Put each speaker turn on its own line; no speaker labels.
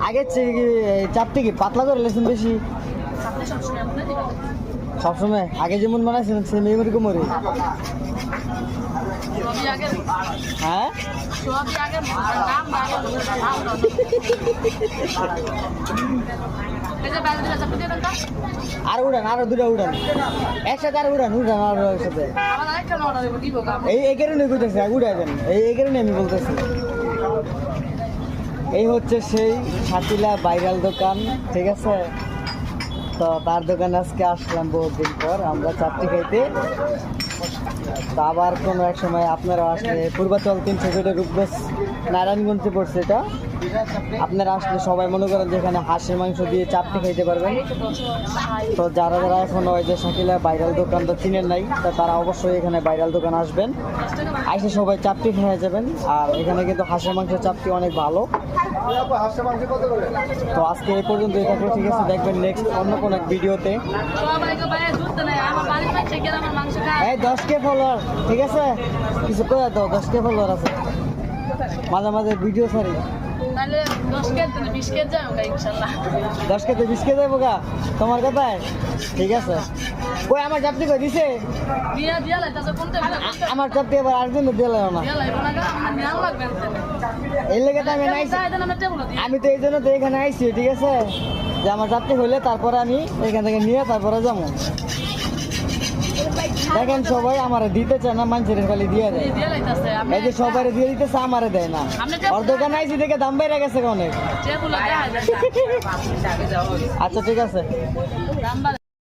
আগের চাপটি কি পাতলা করে লেছেন বেশি সবসময় আগে যেমন বানাইছেন সেম এরকম মরে হ্যাঁ আর উড়ান আরো দুটা উড়ান একসাথে আর উড়ান উড়ান আর একসাথে এই কারণে করতেছে উড়াইবেন এই কারণে আমি বলতেছি এই হচ্ছে সেই সাতিলা ভাইরাল দোকান ঠিক আছে তো তার দোকানে আজকে আসলাম বহুদিন পর আমরা চাপটি খাইতে তা আবার কোনো এক সময় আপনারা আসলে পূর্বাচল 300 ফিটের রূপগঞ্জ নারায়ণগঞ্জে পড়ছে এটা আপনারা আসলে সবাই মনে করেন যে এখানে হাঁসের মাংস দিয়ে চাপটি খাইতে পারবেন তো যারা যারা এখন ওই যে সাকিলা ভাইরাল দোকানটা চিনেন নাই তা তারা অবশ্যই এখানে ভাইরাল দোকান আসবেন এসে সবাই চাপটি খেয়ে যাবেন আর এখানে কিন্তু হাঁসের মাংসের চাপটি অনেক ভালো তো আজকে এই পর্যন্ত এটা ঠিক আছে দেখবেন নেক্সট অন্য কোনো এক ভিডিওতে এই 10K ফলোয়ার ঠিক আছে কিছু করে দাও 10K ফলোয়ার আছে মাঝে মাঝে ভিডিও ছাড়ি 10K তে 20K যাবো গা তোমার কথায় ঠিক আছে কই আমার চাপটি কই দিছে আমার চাপটি এবার আর জন্য দিয়ে লাগো না এই লেগে তো আমি তো এই জন্য তো এখানে আইছি ঠিক আছে যে আমার চাপটি হইলে তারপরে আমি এখান থেকে নিয়ে তারপরে যাবো দেখেন সবাই আমার দিতে চায় না মানুষের খালি দিয়ে দেয় এই যে সবাই দিয়ে দিতেছে আমারে দেয় না ওর দোকানে আইসি দেখে দাম বেড়ে গেছে অনেক আচ্ছা ঠিক আছে